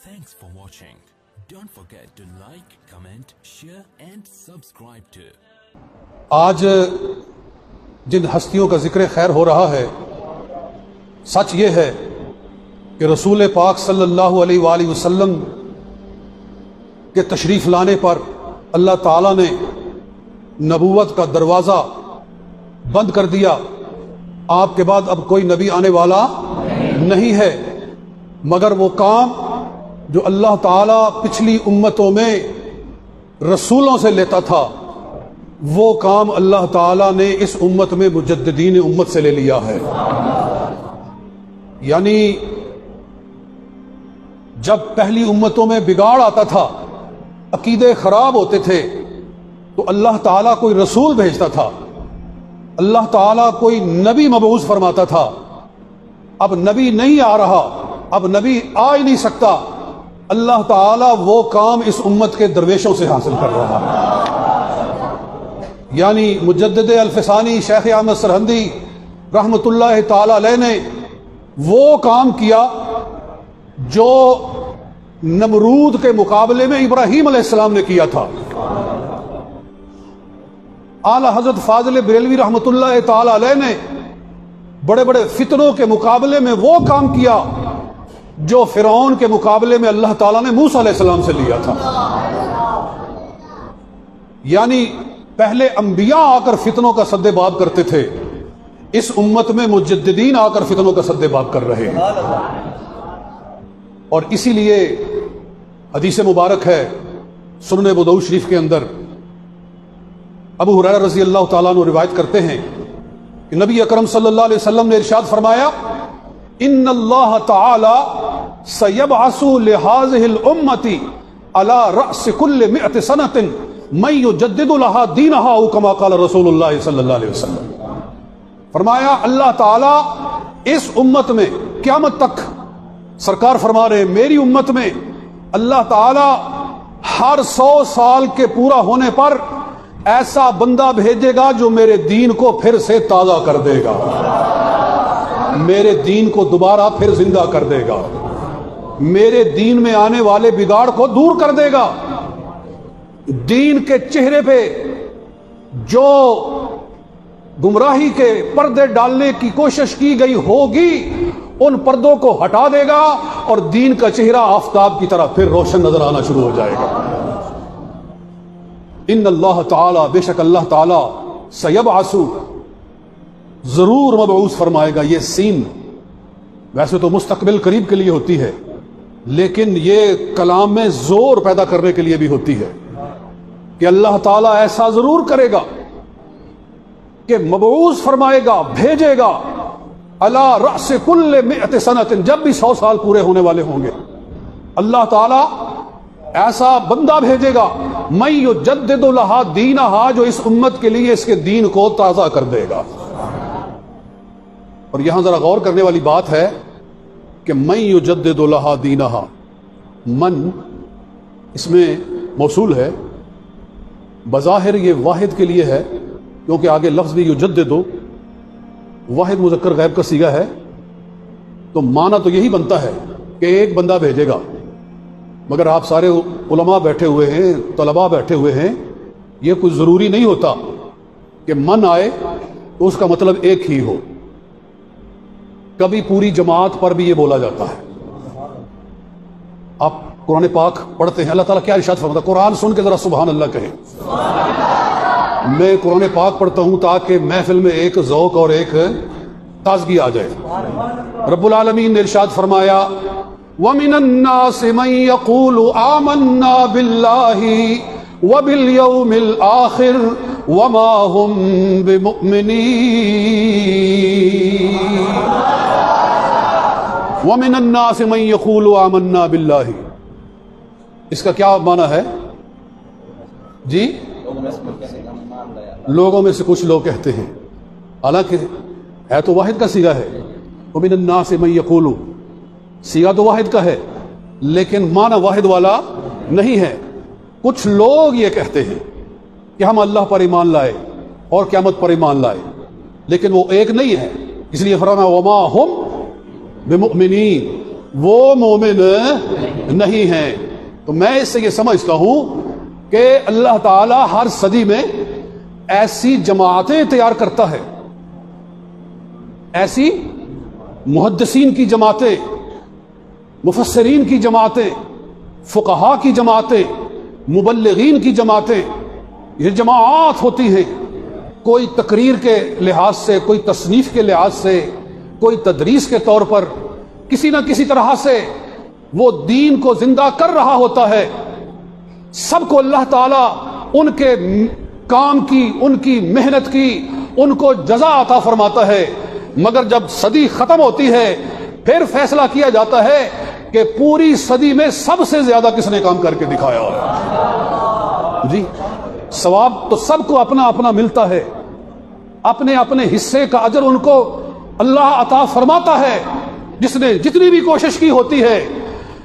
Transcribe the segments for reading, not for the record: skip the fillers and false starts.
Thanks for watching. Don't forget to like, comment, share and subscribe to. آج جن ہستیوں کا ذکر خیر ہو رہا ہے، سچ یہ ہے کہ رسول پاک صلی اللہ علیہ وآلہ وسلم کے تشریف لانے پر اللہ تعالیٰ نے نبوت کا دروازہ بند کر دیا۔ آپ کے بعد اب کوئی نبی آنے والا نہیں ہے، مگر وہ کام جو اللہ تعالیٰ پچھلی امتوں میں رسولوں سے لیتا تھا، وہ کام اللہ تعالیٰ نے اس امت میں مجددین امت سے لے لیا ہے۔ یعنی جب پہلی امتوں میں بگاڑ آتا تھا، عقیدے خراب ہوتے تھے، تو اللہ تعالیٰ کوئی رسول بھیجتا تھا، اللہ تعالیٰ کوئی نبی مبعوث فرماتا تھا۔ اب نبی نہیں آ رہا، اب نبی آ ہی نہیں سکتا، اللہ تعالیٰ وہ کام اس امت کے درویشوں سے حاصل کر رہا ہے۔ یعنی مجدد الفسانی شیخ احمد سرہندی رحمۃ اللہ تعالی علیہ نے وہ کام کیا جو نمرود کے مقابلے میں ابراہیم علیہ السلام نے کیا تھا۔ اعلی حضرت فاضل بریلوی رحمۃ اللہ تعالی علیہ نے بڑے بڑے فتنوں کے مقابلے میں وہ کام کیا جو فرعون کے مقابلے میں اللہ تعالیٰ نے موسیٰ علیہ السلام سے لیا تھا۔ یعنی پہلے انبیاء آ کر فتنوں کا سد باب کرتے تھے، اس امت میں مجددین آ کر فتنوں کا سد باب کر رہے ہیں۔ اور اسی لیے حدیث مبارک ہے سنن ابو داؤد شریف کے اندر، ابو ہریرہ رضی اللہ تعالیٰ عنہ روایت کرتے ہیں کہ نبی اکرم صلی اللہ علیہ وسلم نے ارشاد فرمایا، ان اللہ تعالی سیبعث لہذہ الامت علی رأس کل مئۃ سنۃ من یجدد لها دینہا او کما قال رسول اللہ صلی اللہ علیہ وسلم۔ فرمایا اللہ تعالی اس امت میں قیامت تک، سرکار فرما رہے ہیں میری امت میں اللہ تعالی ہر 100 سال کے پورا ہونے پر ایسا بندہ بھیجے گا جو میرے دین کو پھر سے تازہ کر دے گا، میرے دین کو دوبارہ پھر زندہ کر دے گا، میرے دین میں آنے والے بگاڑ کو دور کر دے گا۔ دین کے چہرے پہ جو گمراہی کے پردے ڈالنے کی کوشش کی گئی ہوگی، ان پردوں کو ہٹا دے گا اور دین کا چہرہ آفتاب کی طرح پھر روشن نظر آنا شروع ہو جائے گا۔ ان اللہ تعالی، بے شک اللہ تعالی، سیبعث، ضرور مبعوث فرمائے گا۔ یہ سین ویسے تو مستقبل قریب کے لیے ہوتی ہے، لیکن یہ کلام میں زور پیدا کرنے کے لیے بھی ہوتی ہے کہ اللہ تعالیٰ ایسا ضرور کرے گا کہ مبعوث فرمائے گا، بھیجے گا، علی رأس کل مئۃ سنۃ، جب بھی 100 سال پورے ہونے والے ہوں گے اللہ تعالیٰ ایسا بندہ بھیجے گا، من یجدد لہا دینہا، جو اس امت کے لیے اس کے دین کو تازہ کر دے گا۔ اور یہاں ذرا غور کرنے والی بات ہے کہ من یجدد لہا دینہا، من اس میں موصول ہے، بظاہر یہ واحد کے لیے ہے کیونکہ آگے لفظ بھی یجدد، واحد مذکر غائب کا صیغہ ہے، تو معنی تو یہی بنتا ہے کہ ایک بندہ بھیجے گا، مگر آپ سارے علماء بیٹھے ہوئے ہیں، طلباء بیٹھے ہوئے ہیں، یہ کچھ ضروری نہیں ہوتا کہ من آئے تو اس کا مطلب ایک ہی ہو، کبھی پوری جماعت پر بھی یہ بولا جاتا ہے۔ آپ قرآن پاک پڑھتے ہیں، اللہ تعالیٰ کیا ارشاد فرماتا ہے، قرآن سن کے ذرا سبحان اللہ کہیں۔ میں قرآن پاک پڑھتا ہوں تاکہ محفل میں ایک ذوق اور ایک تازگی آ جائے۔ رب العالمین نے ارشاد فرمایا، وَمِنَ النَّاسِ مَن يَقُولُ آمَنَّا بِاللَّهِ وَبِالْيَوْمِ الْآخِرِ وَمَا هُمْ بِمُؤْمِنِينَ۔ وَمِنَ النَّاسِ مَن يَقُولُ آمَنَّا بِاللَّهِ، اس کا کیا معنی ہے جی؟ لوگوں میں سے کچھ لوگ کہتے ہیں، حالانکہ ہے تو واحد کا صیغہ ہے، وَمِنَ النَّاسِ مَن يَقُولُ، صیغہ تو واحد کا ہے لیکن معنی واحد والا نہیں ہے۔ کچھ لوگ یہ کہتے ہیں کہ ہم اللہ پر ایمان لائے اور قیامت پر ایمان لائے، لیکن وہ ایک نہیں ہے، اس لیے فرمایا وما ہم بمؤمنین، وہ مومن نہیں ہیں۔ تو میں اس سے یہ سمجھتا ہوں کہ اللہ تعالی ہر صدی میں ایسی جماعتیں تیار کرتا ہے، ایسی محدثین کی جماعتیں، مفسرین کی جماعتیں، فقہا کی جماعتیں، مبلغین کی جماعتیں، یہ جماعات ہوتی ہیں۔ کوئی تقریر کے لحاظ سے، کوئی تصنیف کے لحاظ سے، کوئی تدریس کے طور پر، کسی نہ کسی طرح سے وہ دین کو زندہ کر رہا ہوتا ہے۔ سب کو اللہ تعالیٰ ان کے کام کی، ان کی محنت کی، ان کو جزا عطا فرماتا ہے، مگر جب صدی ختم ہوتی ہے پھر فیصلہ کیا جاتا ہے کہ پوری صدی میں سب سے زیادہ کس نے کام کر کے دکھایا ہے۔ جی ثواب تو سب کو اپنا اپنا ملتا ہے، اپنے اپنے حصے کا اجر ان کو اللہ عطا فرماتا ہے جس نے جتنی بھی کوشش کی ہوتی ہے۔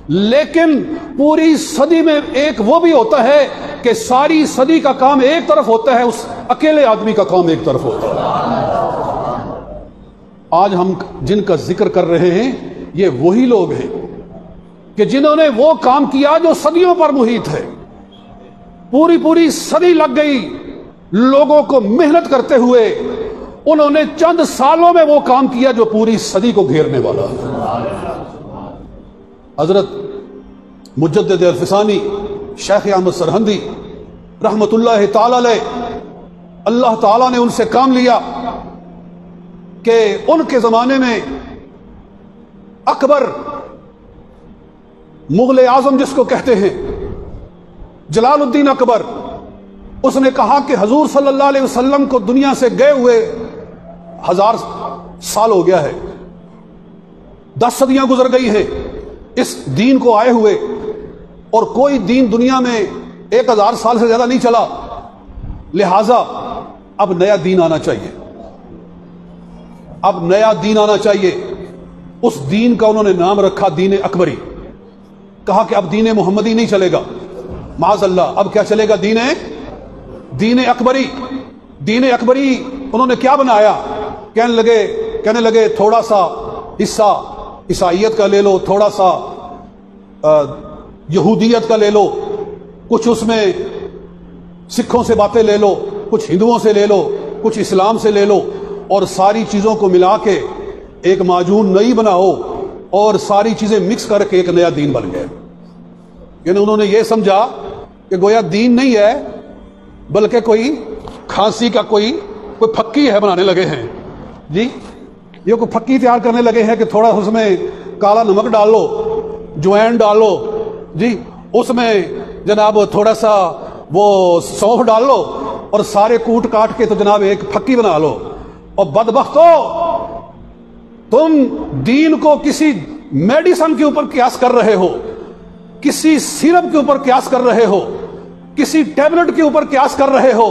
لیکن پوری صدی میں ایک وہ بھی ہوتا ہے کہ ساری صدی کا کام ایک طرف ہوتا ہے، اس اکیلے آدمی کا کام ایک طرف ہوتا ہے۔ آج ہم جن کا ذکر کر رہے ہیں یہ وہی لوگ ہیں کہ جنہوں نے وہ کام کیا جو صدیوں پر محیط ہے۔ پوری صدی لگ گئی لوگوں کو محنت کرتے ہوئے، انہوں نے چند سالوں میں وہ کام کیا جو پوری صدی کو گھیرنے والا ہے۔ حضرت مجدد الفسانی شیخ احمد سرہندی رحمت اللہ تعالی علیہ، اللہ تعالی نے ان سے کام لیا کہ ان کے زمانے میں اکبر مغل اعظم جس کو کہتے ہیں، جلال الدین اکبر، اس نے کہا کہ حضور صلی اللہ علیہ وسلم کو دنیا سے گئے ہوئے 1000 سال ہو گیا ہے، 10 صدیاں گزر گئی ہیں اس دین کو آئے ہوئے، اور کوئی دین دنیا میں 1000 سال سے زیادہ نہیں چلا، لہذا اب نیا دین آنا چاہیے، اب نیا دین آنا چاہیے۔ اس دین کا انہوں نے نام رکھا دین اکبری۔ کہا کہ اب دین محمدی نہیں چلے گا، معاذ اللہ، اب کیا چلے گا؟ دین اکبری۔ دین اکبری انہوں نے کیا بنایا؟ کہنے لگے تھوڑا سا حصہ عیسائیت کا لے لو، تھوڑا سا یہودیت کا لے لو، کچھ اس میں سکھوں سے باتیں لے لو، کچھ ہندوؤں سے لے لو، کچھ اسلام سے لے لو، اور ساری چیزوں کو ملا کے ایک معجون نئی بناؤ، اور ساری چیزیں مکس کر کے ایک نیا دین بن گئے۔ یعنی انہوں نے یہ سمجھا کہ گویا دین نہیں ہے بلکہ کوئی کھانسی کا کوئی پھکی ہے بنانے لگے ہیں۔ جی یہ کوئی پھکی تیار کرنے لگے ہیں کہ تھوڑا اس میں کالا نمک ڈال لو، جوائن ڈال لو، جی اس میں جناب تھوڑا سا وہ سونف ڈال لو، اور سارے کوٹ کاٹ کے تو جناب ایک پھکی بنا لو۔ اور بدبختو، تم دین کو کسی میڈیسن کے اوپر قیاس کر رہے ہو، کسی سیرپ کے اوپر قیاس کر رہے ہو، کسی ٹیبلٹ کے اوپر قیاس کر رہے ہو۔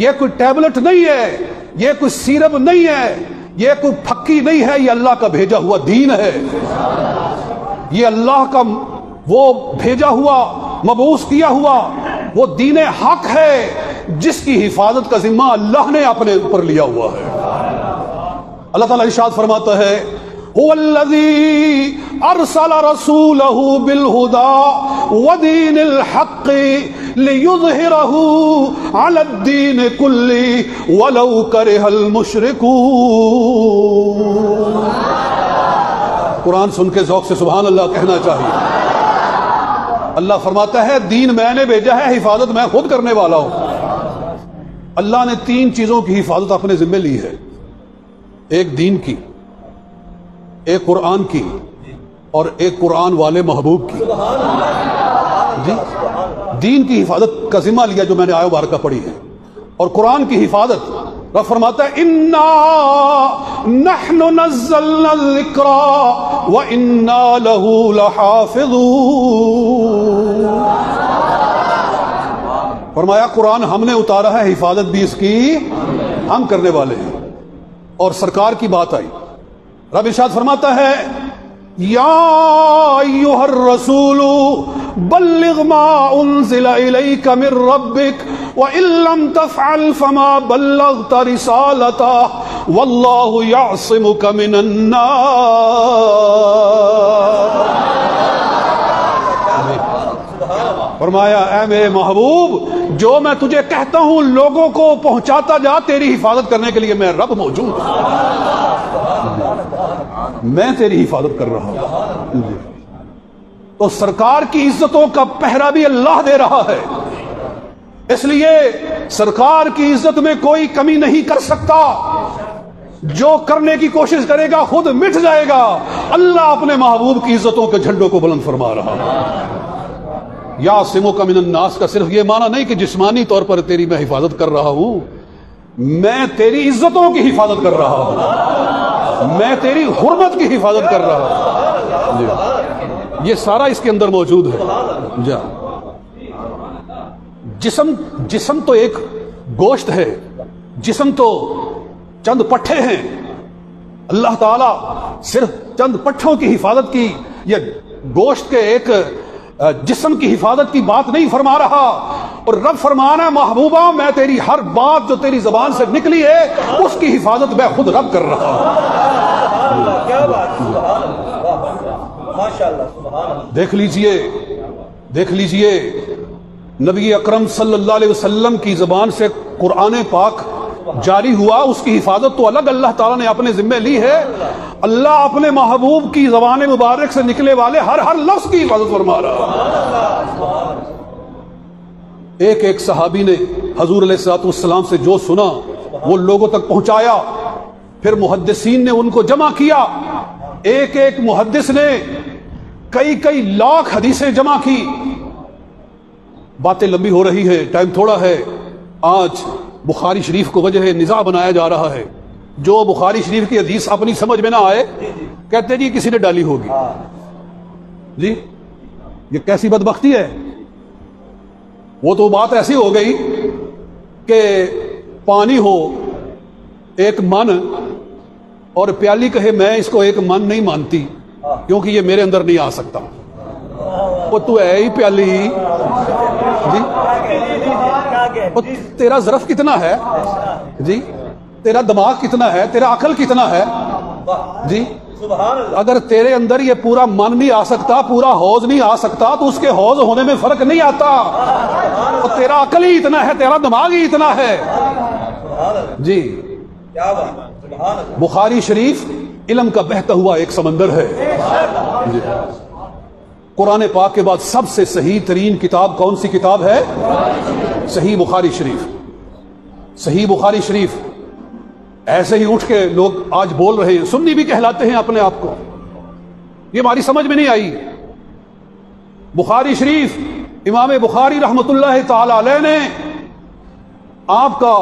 یہ کوئی ٹیبلٹ نہیں ہے، یہ کوئی سیرپ نہیں ہے، یہ کوئی پھکی نہیں ہے، یہ اللہ کا بھیجا ہوا دین ہے۔ یہ اللہ کا وہ بھیجا ہوا، مبعوث کیا ہوا وہ دین حق ہے جس کی حفاظت کا ذمہ اللہ نے اپنے اوپر لیا ہوا ہے۔ اللہ تعالیٰ ارشاد فرماتا ہے هو الذي ارسل رسوله بالهدى ودين الحق ليظهره على الدين كله ولو كره المشركون۔ قرآن سن کے ذوق سے سبحان اللہ کہنا چاہیے۔ اللہ فرماتا ہے دین میں نے بھیجا ہے، حفاظت میں خود کرنے والا ہوں۔ اللہ نے 3 چیزوں کی حفاظت اپنے ذمہ لی ہے، ایک دین کی، ایک قرآن کی، اور ایک قرآن والے محبوب کی۔ جی دین کی حفاظت کا ذمہ لیا جو میں نے آیت مبارکہ پڑھی ہے، اور قرآن کی حفاظت رب فرماتا ہے انا نحن نزلنا الذکر وانا له لحافظون۔ فرمایا قرآن ہم نے اتارا ہے، حفاظت بھی اس کی ہم کرنے والے ہیں۔ اور سرکار کی بات آئی، رب ارشاد فرماتا ہے یا ایھا الرسول بلغ ما انزل الیک من ربک وان لم تفعل فما بلغت رسالتہ واللہ یعصمک من الناس۔ فرمایا اے میرے محبوب جو میں تجھے کہتا ہوں لوگوں کو پہنچاتا جا، تیری حفاظت کرنے کے لیے میں رب موجود ہوں، میں تیری حفاظت کر رہا ہوں۔ تو سرکار کی عزتوں کا پہرا بھی اللہ دے رہا ہے، اس لیے سرکار کی عزت میں کوئی کمی نہیں کر سکتا، جو کرنے کی کوشش کرے گا خود مٹ جائے گا۔ اللہ اپنے محبوب کی عزتوں کے جھنڈوں کو بلند فرما رہا ہے۔ یعصمک من الناس کا صرف یہ معنی نہیں کہ جسمانی طور پر تیری میں حفاظت کر رہا ہوں، میں تیری عزتوں کی حفاظت کر رہا ہوں، میں تیری حرمت کی حفاظت کر رہا ہوں۔ یہ سارا اس کے اندر موجود ہے۔ جا جسم تو ایک گوشت ہے، جسم تو چند پٹھے ہیں، اللہ تعالیٰ صرف چند پٹھوں کی حفاظت کی یا گوشت کے ایک جسم کی حفاظت کی بات نہیں فرما رہا، اور رب فرمانا محبوبہ میں تیری ہر بات جو تیری زبان سے نکلی ہے اس کی حفاظت میں خود رب کر رہا ہوں۔ کیا بات، سبحان اللہ، ماشاءاللہ، سبحان اللہ۔ دیکھ لیجئے نبی اکرم صلی اللہ علیہ وسلم کی زبان سے قرآن پاک جاری ہوا، اس کی حفاظت تو الگ اللہ تعالیٰ نے اپنے ذمے لی ہے۔ اللہ اپنے محبوب کی زبان مبارک سے نکلے والے ہر لفظ کی حفاظت فرما رہا۔ ایک صحابی نے حضور علیہ الصلوۃ والسلام سے جو سنا وہ لوگوں تک پہنچایا، پھر محدثین نے ان کو جمع کیا، ایک محدث نے کئی لاکھ حدیثیں جمع کی۔ باتیں لمبی ہو رہی ہے، ٹائم تھوڑا ہے۔ آج بخاری شریف کو وجہ نزاع بنایا جا رہا ہے، جو بخاری شریف کی حدیث اپنی سمجھ میں نہ آئے کہتے جی کسی نے ڈالی ہوگی۔ جی یہ کیسی بدبختی ہے؟ وہ تو بات ایسی ہو گئی کہ پانی ہو ایک من اور پیالی کہے میں اس کو ایک من نہیں مانتی کیونکہ یہ میرے اندر نہیں آ سکتا۔ وہ تو ہے ہی پیالی جی، تیرا ظرف کتنا ہے جی، تیرا دماغ کتنا ہے، تیرا عقل کتنا ہے جی؟ اگر تیرے اندر یہ پورا من نہیں آ سکتا، پورا حوض نہیں آ سکتا تو اس کے حوض ہونے میں فرق نہیں آتا۔ اور تیرا عقل ہی اتنا ہے، تیرا دماغ ہی اتنا ہے جی۔ بخاری شریف علم کا بہتا ہوا ایک سمندر ہے جی۔ قرآن پاک کے بعد سب سے صحیح ترین کتاب کون سی کتاب ہے؟ صحیح بخاری شریف۔ صحیح بخاری شریف ایسے ہی اٹھ کے لوگ آج بول رہے ہیں، سنی بھی کہلاتے ہیں اپنے آپ کو، یہ ہماری سمجھ میں نہیں آئی۔ بخاری شریف امام بخاری رحمت اللہ تعالی علیہ نے آپ کا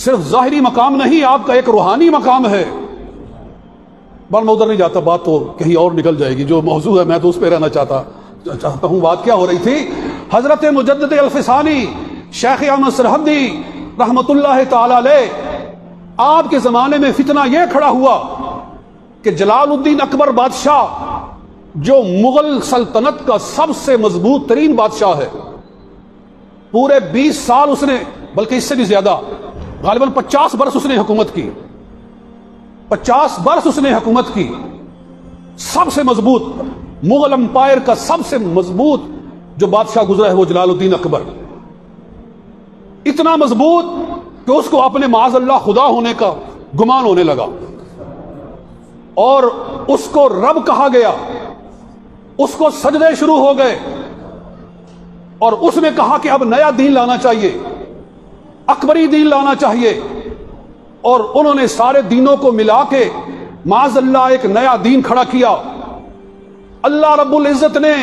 صرف ظاہری مقام نہیں، آپ کا ایک روحانی مقام ہے۔ بل میں ادھر نہیں جاتا، بات تو کہیں اور نکل جائے گی، جو موضوع ہے میں تو اس پہ رہنا چاہتا ہوں۔ بات کیا ہو رہی تھی؟ حضرت مجدد الفسانی شیخ احمد سرہندی رحمت اللہ تعالی علیہ، آپ کے زمانے میں فتنہ یہ کھڑا ہوا کہ جلال الدین اکبر بادشاہ جو مغل سلطنت کا سب سے مضبوط ترین بادشاہ ہے، پورے 20 سال اس نے، بلکہ اس سے بھی زیادہ، غالباً 50 برس اس نے حکومت کی، 50 برس اس نے حکومت کی، سب سے مضبوط مغل امپائر کا سب سے مضبوط جو بادشاہ گزرا ہے وہ جلال الدین اکبر، اتنا مضبوط کہ اس کو اپنے معاذ اللہ خدا ہونے کا گمان ہونے لگا اور اس کو رب کہا گیا، اس کو سجدے شروع ہو گئے، اور اس نے کہا کہ اب نیا دین لانا چاہیے، اکبری دین لانا چاہیے، اور انہوں نے سارے دینوں کو ملا کے معاذ اللہ ایک نیا دین کھڑا کیا۔ اللہ رب العزت نے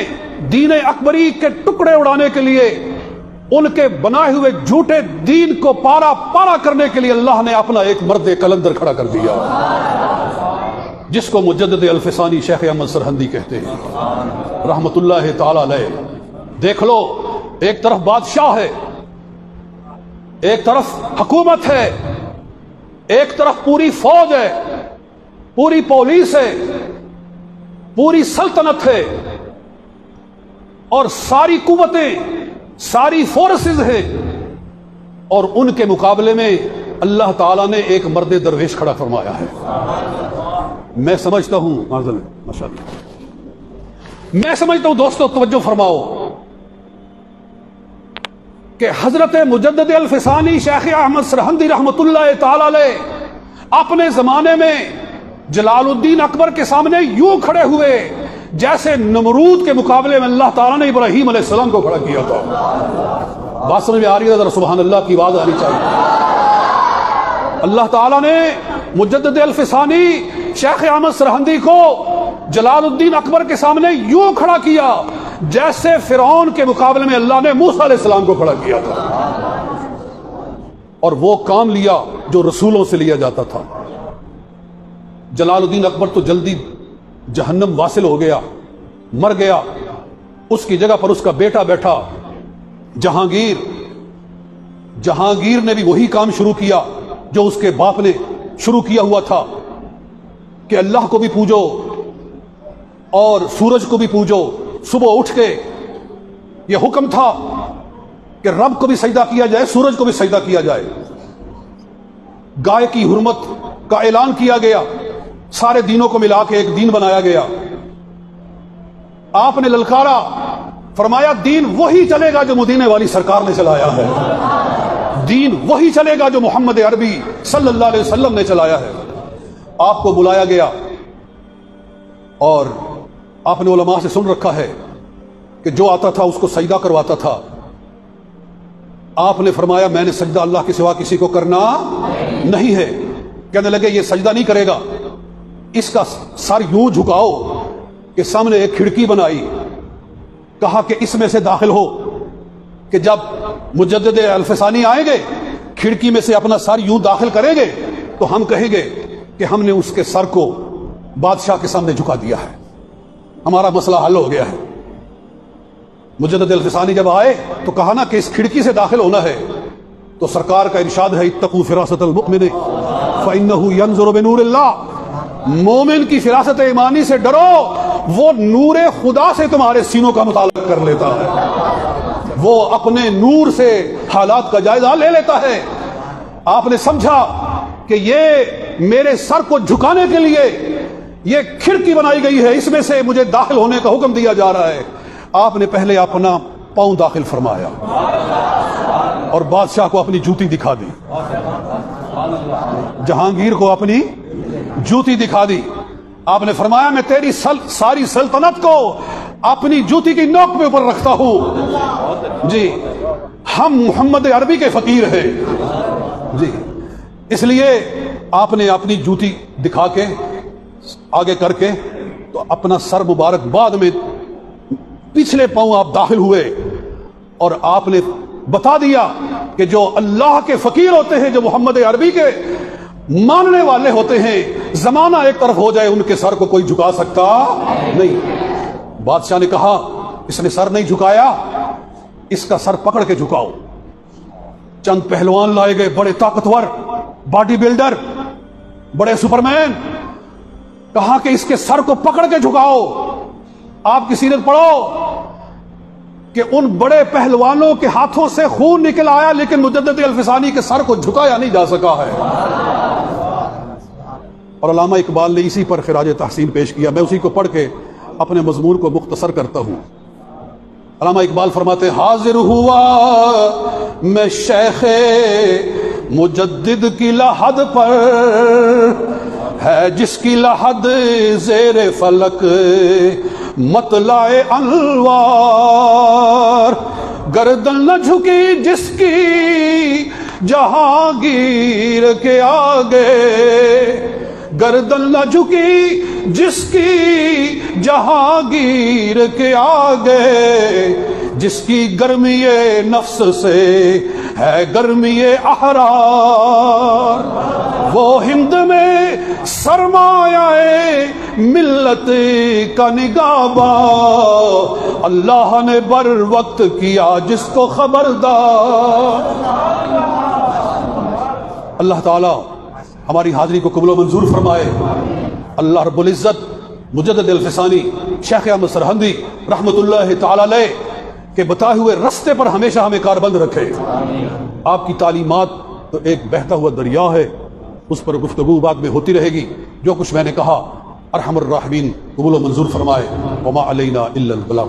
دین اکبری کے ٹکڑے اڑانے کے لیے، ان کے بنائے ہوئے جھوٹے دین کو پارا پارا کرنے کے لیے اللہ نے اپنا ایک مرد کلندر کھڑا کر دیا، جس کو مجدد الفسانی شیخ احمد سرہندی کہتے ہیں رحمت اللہ تعالی علیہ۔ دیکھ لو، ایک طرف بادشاہ ہے، ایک طرف حکومت ہے، ایک طرف پوری فوج ہے، پوری پولیس ہے، پوری سلطنت ہے، اور ساری قوتیں، ساری فورسز ہیں، اور ان کے مقابلے میں اللہ تعالیٰ نے ایک مرد درویش کھڑا فرمایا ہے۔ میں سمجھتا ہوں ماشاءاللہ، میں سمجھتا ہوں دوستو توجہ فرماؤ، کہ حضرت مجدد الفسانی شیخ احمد سرہندی رحمت اللہ تعالی علیہ اپنے زمانے میں جلال الدین اکبر کے سامنے یوں کھڑے ہوئے جیسے نمرود کے مقابلے میں اللہ تعالیٰ نے ابراہیم علیہ السلام کو کھڑا کیا تھا. بات سمجھ میں آ رہی ہے؟ ذرا سبحان اللہ کی آواز آنی چاہیے. اللہ تعالیٰ نے مجدد الفسانی شیخ احمد سرہندی کو جلال الدین اکبر کے سامنے یوں کھڑا کیا جیسے فرعون کے مقابلے میں اللہ نے موسیٰ علیہ السلام کو کھڑا کیا تھا، اور وہ کام لیا جو رسولوں سے لیا جاتا تھا. جلال الدین اکبر تو جلدی جہنم واصل ہو گیا، مر گیا. اس کی جگہ پر اس کا بیٹا بیٹھا جہانگیر. جہانگیر نے بھی وہی کام شروع کیا جو اس کے باپ نے شروع کیا ہوا تھا کہ اللہ کو بھی پوجو اور سورج کو بھی پوجو. صبح اٹھ کے یہ حکم تھا کہ رب کو بھی سجدہ کیا جائے، سورج کو بھی سجدہ کیا جائے. گائے کی حرمت کا اعلان کیا گیا، سارے دینوں کو ملا کے ایک دین بنایا گیا. آپ نے للکارا، فرمایا دین وہی چلے گا جو مدینے والی سرکار نے چلایا ہے، دین وہی چلے گا جو محمد عربی صلی اللہ علیہ وسلم نے چلایا ہے. آپ کو بلایا گیا اور آپ نے علماء سے سن رکھا ہے کہ جو آتا تھا اس کو سجدہ کرواتا تھا. آپ نے فرمایا میں نے سجدہ اللہ کے سوا کسی کو کرنا نہیں ہے. کہنے لگے یہ سجدہ نہیں کرے گا، اس کا سر یوں جھکاؤ کہ سامنے ایک کھڑکی بنائی. کہا کہ اس میں سے داخل ہو کہ جب مجدد الفسانی آئیں گے کھڑکی میں سے اپنا سر یوں داخل کریں گے تو ہم کہیں گے کہ ہم نے اس کے سر کو بادشاہ کے سامنے جھکا دیا ہے، ہمارا مسئلہ حل ہو گیا ہے. مجدد الفسانی جب آئے تو کہا نا کہ اس کھڑکی سے داخل ہونا ہے، تو سرکار کا ارشاد ہے اتقوا فراست المؤمن فإنه ينظر بنور اللہ. مومن کی فراست ایمانی سے ڈرو، وہ نور خدا سے تمہارے سینوں کا مطالعہ کر لیتا ہے، وہ اپنے نور سے حالات کا جائزہ لے لیتا ہے. آپ نے سمجھا کہ یہ میرے سر کو جھکانے کے لیے یہ کھڑکی بنائی گئی ہے، اس میں سے مجھے داخل ہونے کا حکم دیا جا رہا ہے. آپ نے پہلے اپنا پاؤں داخل فرمایا اور بادشاہ کو اپنی جوتی دکھا دی، جہانگیر کو اپنی جوتی دکھا دی. آپ نے فرمایا میں تیری ساری سلطنت کو اپنی جوتی کی نوک پہ اوپر رکھتا ہوں. جی ہم محمد عربی کے فقیر ہیں. جی اس لیے آپ نے اپنی جوتی دکھا کے آگے کر کے تو اپنا سر مبارک بعد میں پچھلے پاؤں آپ داخل ہوئے اور آپ نے بتا دیا کہ جو اللہ کے فقیر ہوتے ہیں، جو محمد عربی کے ماننے والے ہوتے ہیں، زمانہ ایک طرف ہو جائے ان کے سر کو کوئی جھکا سکتا نہیں. بادشاہ نے کہا اس نے سر نہیں جھکایا، اس کا سر پکڑ کے جھکاؤ. چند پہلوان لائے گئے، بڑے طاقتور باڈی بلڈر، بڑے سپرمین. کہا کہ اس کے سر کو پکڑ کے جھکاؤ. آپ کی سیرت پڑھو کہ ان بڑے پہلوانوں کے ہاتھوں سے خون نکل آیا لیکن مجدد الفسانی کے سر کو جھکایا نہیں جا سکا ہے. اور علامہ اقبال نے اسی پر خراج تحسین پیش کیا. میں اسی کو پڑھ کے اپنے مضمون کو مختصر کرتا ہوں. علامہ اقبال فرماتے حاضر ہوا میں شیخ مجدد کی لحد پر، ہے جس کی لحد زیر فلک مطلع انوار. گردن نہ جھکی جس کی جہانگیر کے آگے، گردن نہ جھکی جس کی جہانگیر کے آگے، جس کی گرمی نفس سے ہے گرمی احرار. وہ ہند میں سرمایہ ملت کا نگہباں، اللہ نے بر وقت کیا جس کو خبردار. اللہ تعالی ہماری حاضری کو قبول و منظور فرمائے. اللہ رب العزت مجدد الفسانی شیخ احمد سرہندی رحمت اللہ تعالی علیہ کے بتائے ہوئے رستے پر ہمیشہ ہمیں کاربند رکھے. آپ کی تعلیمات تو ایک بہتا ہوا دریا ہے، اس پر گفتگو بعد میں ہوتی رہے گی. جو کچھ میں نے کہا ارحم الراحمین قبول و منظور فرمائے. وما علینا الا البلاغ.